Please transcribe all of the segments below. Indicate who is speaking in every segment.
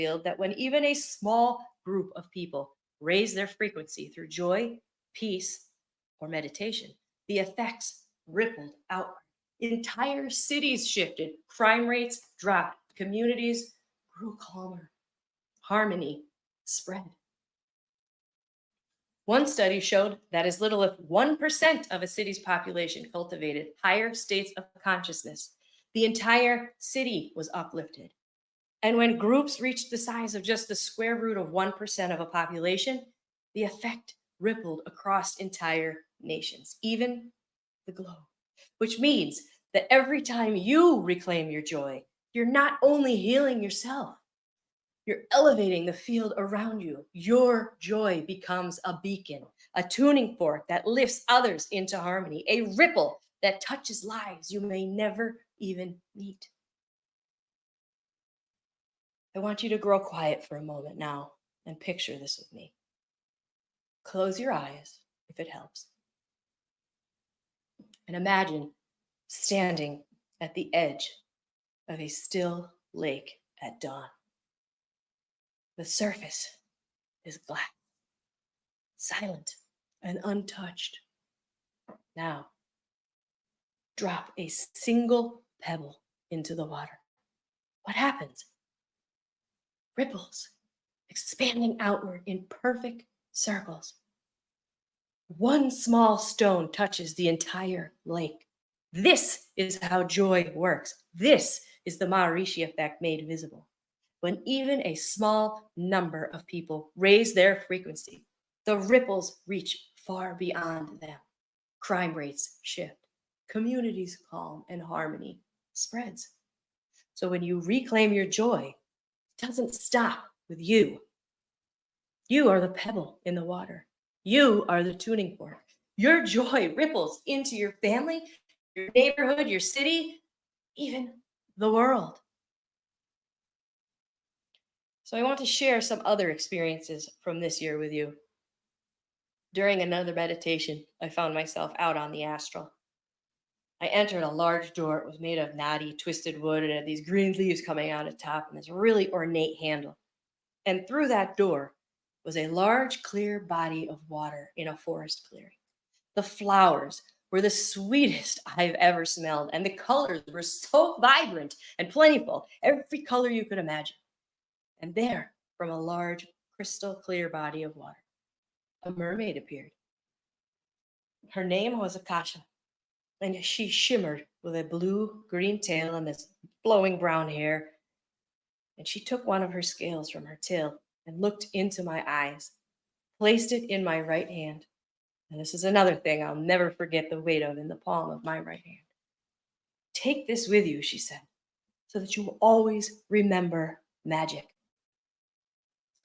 Speaker 1: revealed that when even a small group of people raise their frequency through joy, peace, or meditation, the effects rippled outward. Entire cities shifted, crime rates dropped, communities grew calmer, harmony spread. One study showed that as little as 1% of a city's population cultivated higher states of consciousness, the entire city was uplifted. And when groups reached the size of just the square root of 1% of a population, the effect rippled across entire nations, even the globe. Which means that every time you reclaim your joy, you're not only healing yourself, you're elevating the field around you. Your joy becomes a beacon, a tuning fork that lifts others into harmony, a ripple that touches lives you may never even meet. I want you to grow quiet for a moment now and picture this with me. Close your eyes if it helps. And imagine standing at the edge of a still lake at dawn. The surface is black, silent, and untouched. Now, drop a single pebble into the water. What happens? Ripples, expanding outward in perfect circles. One small stone touches the entire lake. This is how joy works. This is the Maharishi effect made visible. When even a small number of people raise their frequency, the ripples reach far beyond them. Crime rates shift, communities calm, and harmony spreads. So when you reclaim your joy, it doesn't stop with you. You are the pebble in the water. You are the tuning fork. Your joy ripples into your family, your neighborhood, your city, even the world. So I want to share some other experiences from this year with you. During another meditation, I found myself out on the astral. I entered a large door. It was made of knotty, twisted wood, and had these green leaves coming out at top and this really ornate handle. And through that door was a large, clear body of water in a forest clearing. The flowers were the sweetest I've ever smelled, and the colors were so vibrant and plentiful, every color you could imagine. And there, from a large, crystal clear body of water, a mermaid appeared. Her name was Akasha, and she shimmered with a blue-green tail and this flowing brown hair. And she took one of her scales from her tail and looked into my eyes, placed it in my right hand. And this is another thing I'll never forget the weight of in the palm of my right hand. Take this with you, she said, so that you will always remember magic.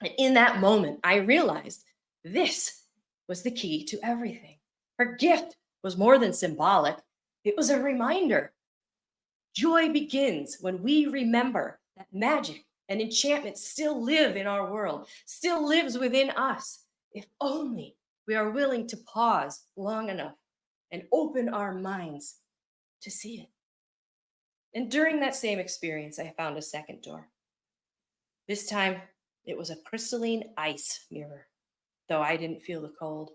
Speaker 1: And in that moment, I realized this was the key to everything. Her gift was more than symbolic. It was a reminder. Joy begins when we remember that magic and enchantment still live in our world, still lives within us, if only we are willing to pause long enough and open our minds to see it. And during that same experience, I found a second door. This time, it was a crystalline ice mirror, though I didn't feel the cold.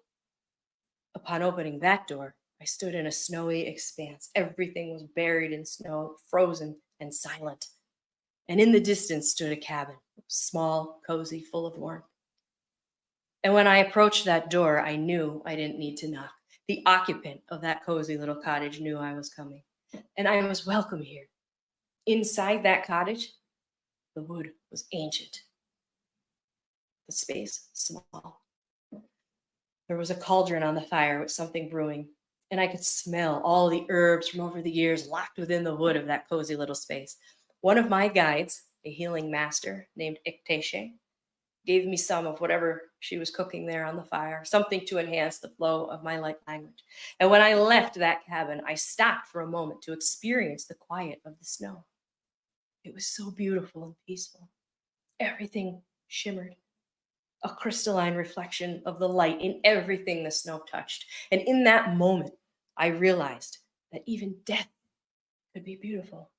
Speaker 1: Upon opening that door, I stood in a snowy expanse. Everything was buried in snow, frozen and silent. And in the distance stood a cabin, small, cozy, full of warmth. And when I approached that door, I knew I didn't need to knock. The occupant of that cozy little cottage knew I was coming, and I was welcome here. Inside that cottage, the wood was ancient, the space small. There was a cauldron on the fire with something brewing, and I could smell all the herbs from over the years locked within the wood of that cozy little space. One of my guides, a healing master named Ikteshe, gave me some of whatever she was cooking there on the fire, something to enhance the flow of my light language. And when I left that cabin, I stopped for a moment to experience the quiet of the snow. It was so beautiful and peaceful. Everything shimmered, a crystalline reflection of the light in everything the snow touched. And in that moment, I realized that even death could be beautiful.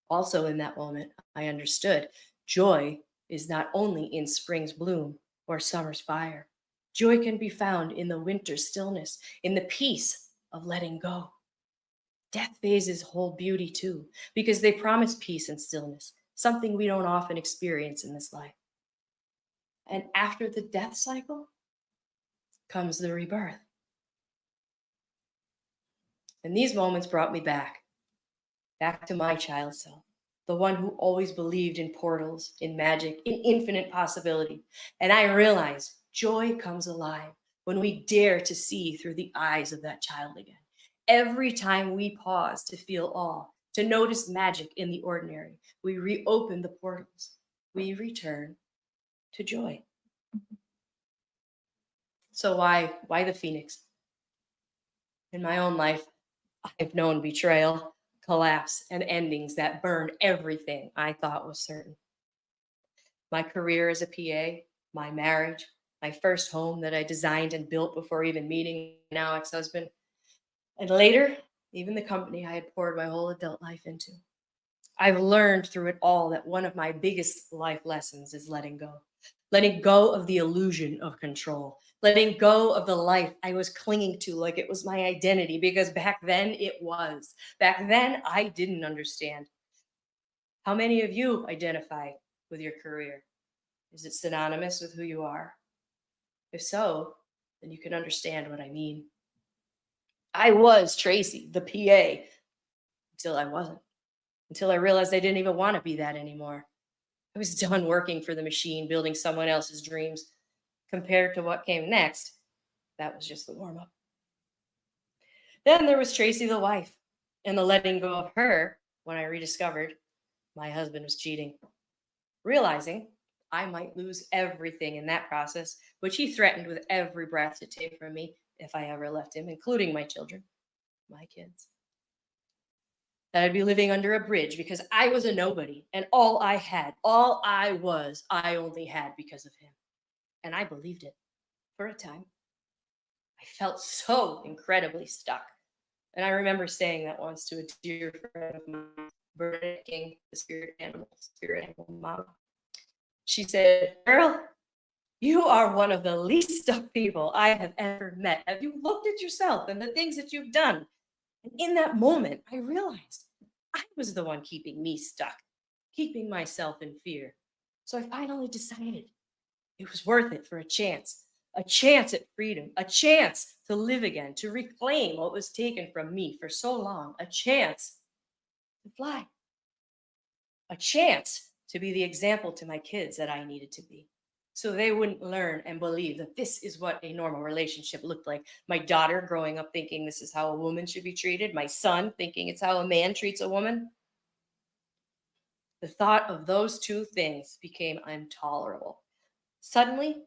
Speaker 1: Also in that moment, I understood Joy is not only in spring's bloom or summer's fire. Joy can be found in the winter's stillness, in the peace of letting go. Death phases hold beauty too, because they promise peace and stillness, something we don't often experience in this life. And after the death cycle comes the rebirth. And these moments brought me back to my child self, the one who always believed in portals, in magic, in infinite possibility. And I realized joy comes alive when we dare to see through the eyes of that child again. Every time we pause to feel awe, to notice magic in the ordinary, we reopen the portals. We return to joy. So why the phoenix? In my own life, I've known betrayal, collapse, and endings that burned everything I thought was certain. My career as a PA, my marriage, my first home that I designed and built before even meeting my now ex-husband, and later, even the company I had poured my whole adult life into. I've learned through it all that one of my biggest life lessons is letting go. Letting go of the illusion of control. Letting go of the life I was clinging to like it was my identity, because back then it was. Back then I didn't understand. How many of you identify with your career? Is it synonymous with who you are? If so, then you can understand what I mean. I was Tracy, the PA, until I wasn't. Until I realized I didn't even want to be that anymore. I was done working for the machine, building someone else's dreams. Compared to what came next, that was just the warm up. Then there was Tracy, the wife, and the letting go of her when I rediscovered my husband was cheating. Realizing I might lose everything in that process, which he threatened with every breath to take from me if I ever left him, including my children, my kids. That I'd be living under a bridge because I was a nobody, and all I had, all I was, I only had because of him. And I believed it for a time. I felt so incredibly stuck. And I remember saying that once to a dear friend of mine, Bernadette King, the spirit animal mama. She said, "Girl, you are one of the least stuck people I have ever met. Have you looked at yourself and the things that you've done?" And in that moment, I realized I was the one keeping me stuck, keeping myself in fear. So I finally decided it was worth it for a chance at freedom, a chance to live again, to reclaim what was taken from me for so long, a chance to fly, a chance to be the example to my kids that I needed to be. So they wouldn't learn and believe that this is what a normal relationship looked like. My daughter growing up thinking this is how a woman should be treated, my son thinking it's how a man treats a woman. The thought of those two things became intolerable. Suddenly,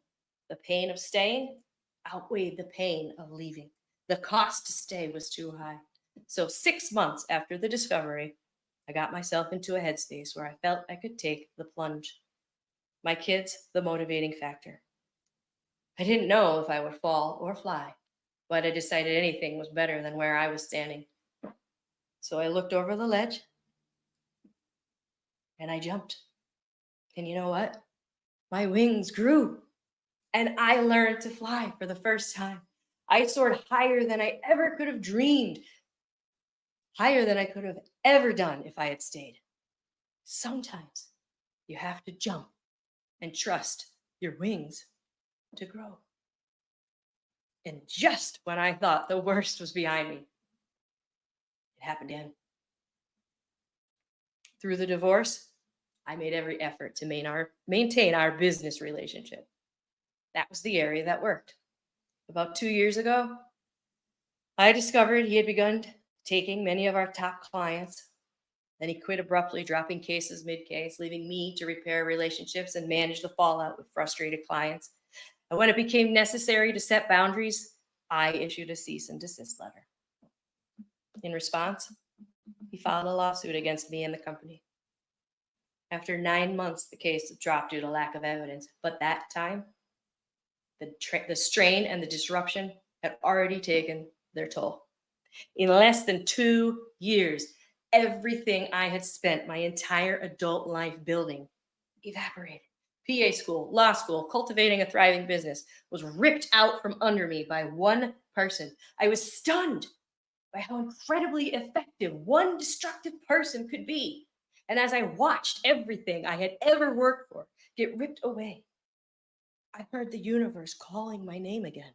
Speaker 1: the pain of staying outweighed the pain of leaving. The cost to stay was too high. So 6 months after the discovery, I got myself into a headspace where I felt I could take the plunge. My kids, the motivating factor. I didn't know if I would fall or fly, but I decided anything was better than where I was standing. So I looked over the ledge and I jumped. And you know what? My wings grew and I learned to fly for the first time. I soared higher than I ever could have dreamed, higher than I could have ever done if I had stayed. Sometimes you have to jump and trust your wings to grow. And just when I thought the worst was behind me, it happened again. Through the divorce, I made every effort to maintain our business relationship. That was the area that worked. About 2 years ago, I discovered he had begun taking many of our top clients. Then he quit abruptly, dropping cases mid-case, leaving me to repair relationships and manage the fallout with frustrated clients. And when it became necessary to set boundaries, I issued a cease and desist letter. In response, he filed a lawsuit against me and the company. After 9 months, the case dropped due to lack of evidence. But that time, the strain and the disruption had already taken their toll. In less than 2 years, everything I had spent my entire adult life building evaporated. PA school, law school, cultivating a thriving business was ripped out from under me by one person. I was stunned by how incredibly effective one destructive person could be. And as I watched everything I had ever worked for get ripped away, I heard the universe calling my name again.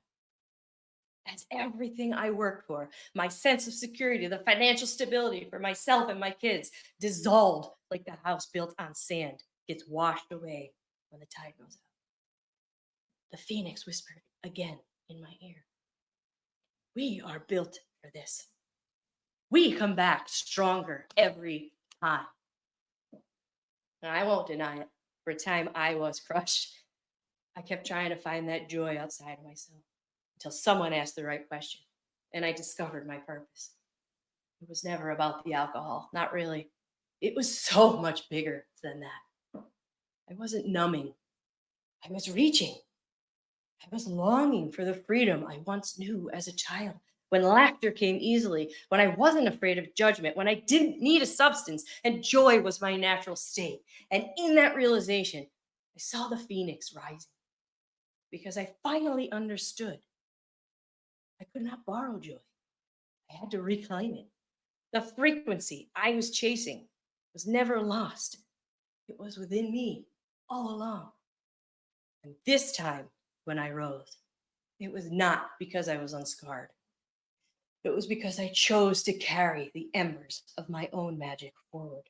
Speaker 1: As everything I worked for, my sense of security, the financial stability for myself and my kids, dissolved like the house built on sand gets washed away when the tide goes out. The phoenix whispered again in my ear, "We are built for this. We come back stronger every time." And I won't deny it. For a time, I was crushed. I kept trying to find that joy outside of myself until someone asked the right question, and I discovered my purpose. It was never about the alcohol, not really. It was so much bigger than that. I wasn't numbing, I was reaching. I was longing for the freedom I once knew as a child, when laughter came easily, when I wasn't afraid of judgment, when I didn't need a substance, and joy was my natural state. And in that realization, I saw the phoenix rising, because I finally understood I could not borrow joy. I had to reclaim it. The frequency I was chasing was never lost. It was within me all along. And this time, when I rose, it was not because I was unscarred. It was because I chose to carry the embers of my own magic forward.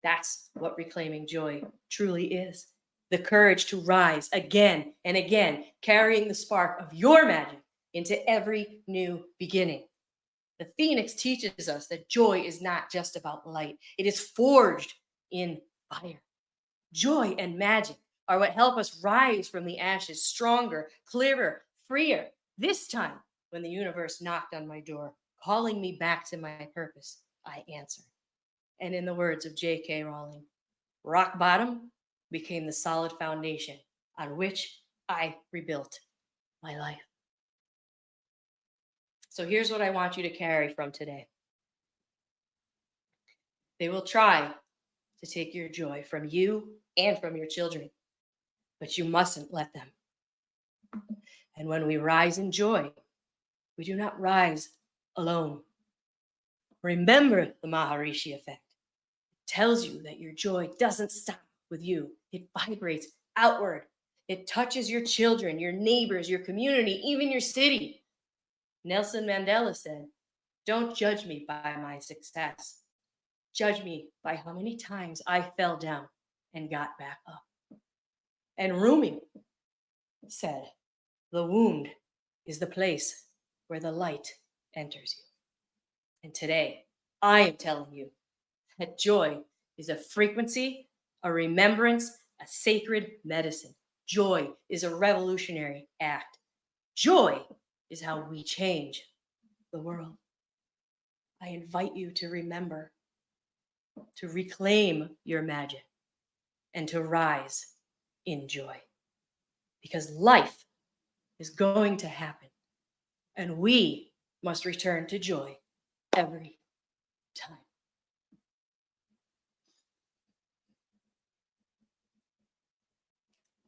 Speaker 1: That's what reclaiming joy truly is. The courage to rise again and again, carrying the spark of your magic into every new beginning. The phoenix teaches us that joy is not just about light. It is forged in fire. Joy and magic are what help us rise from the ashes stronger, clearer, freer. This time, when the universe knocked on my door, calling me back to my purpose, I answered. And in the words of J.K. Rowling, rock bottom became the solid foundation on which I rebuilt my life. So here's what I want you to carry from today. They will try to take your joy from you and from your children, but you mustn't let them. And when we rise in joy, we do not rise alone. Remember the Maharishi effect. It tells you that your joy doesn't stop with you. It vibrates outward. It touches your children, your neighbors, your community, even your city. Nelson Mandela said, "Don't judge me by my success. Judge me by how many times I fell down and got back up." And Rumi said, "The wound is the place where the light enters you." And today, I am telling you that joy is a frequency, a remembrance, a sacred medicine. Joy is a revolutionary act. Joy is how we change the world. I invite you to remember, to reclaim your magic, and to rise in joy. Because life is going to happen, and we must return to joy every time.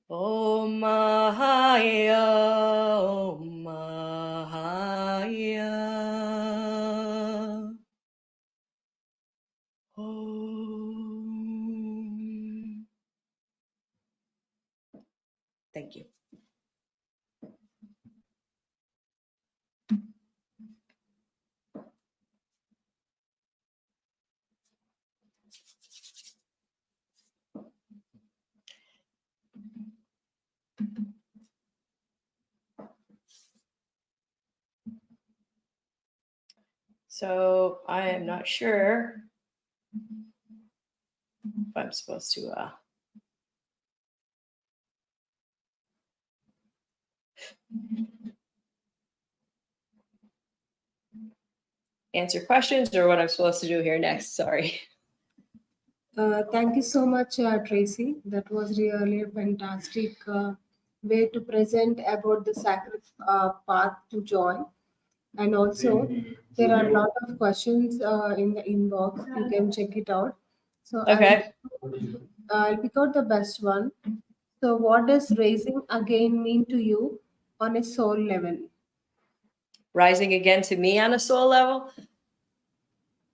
Speaker 1: Om Mahaya, Om Mahaya. Om. Thank you. So I am not sure if I'm supposed to answer questions or what I'm supposed to do here next. Sorry.
Speaker 2: Thank you so much, Tracy. That was really a fantastic way to present about the sacred path to joy. And also, there are a lot of questions in the inbox. You can check it out. So
Speaker 1: Okay.
Speaker 2: I'll pick out the best one. So, what does raising again mean to you on a soul level?
Speaker 1: Rising again to me on a soul level.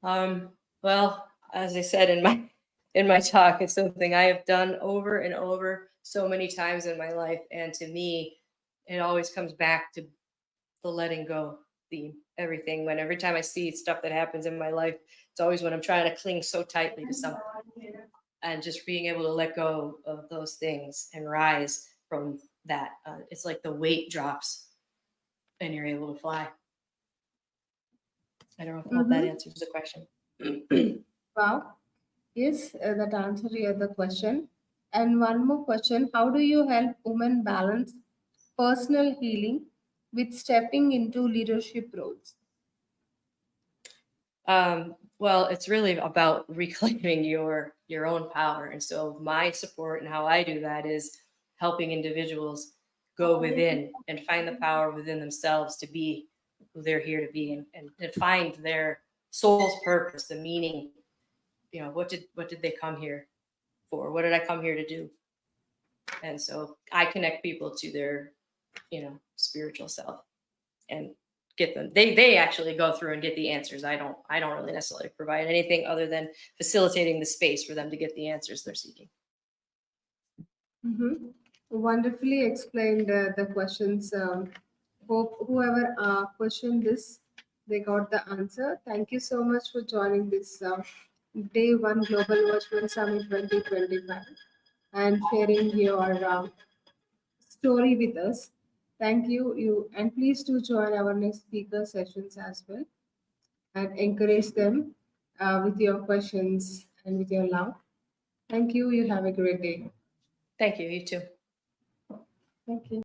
Speaker 1: Well, as I said in my talk, it's something I have done over and over so many times in my life, and to me, it always comes back to the letting go theme. Everything. When every time I see stuff that happens in my life, it's always when I'm trying to cling so tightly to something, and just being able to let go of those things and rise from that. It's like the weight drops, and you're able to fly. I don't know if that
Speaker 2: Mm-hmm.
Speaker 1: answers the question.
Speaker 2: Wow. Yes, that answered your other question. And one more question: how do you help women balance personal healing with stepping into leadership roles?
Speaker 1: Well, it's really about reclaiming your own power, and so my support and how I do that is helping individuals go within and find the power within themselves to be who they're here to be, and find their soul's purpose, the meaning. What did they come here for? What did I come here to do? And so I connect people to their spiritual self and get them. They actually go through and get the answers. I don't really necessarily provide anything other than facilitating the space for them to get the answers they're seeking.
Speaker 2: Mm-hmm. Wonderfully explained the questions. Hope whoever questioned this, they got the answer. Thank you so much for joining this Day 1 Global Virtual Summit 2025 and sharing your story with us. Thank you. And please do join our next speaker sessions as well and encourage them with your questions and with your love. Thank you. You have a great day.
Speaker 1: Thank you. You too.
Speaker 2: Thank you.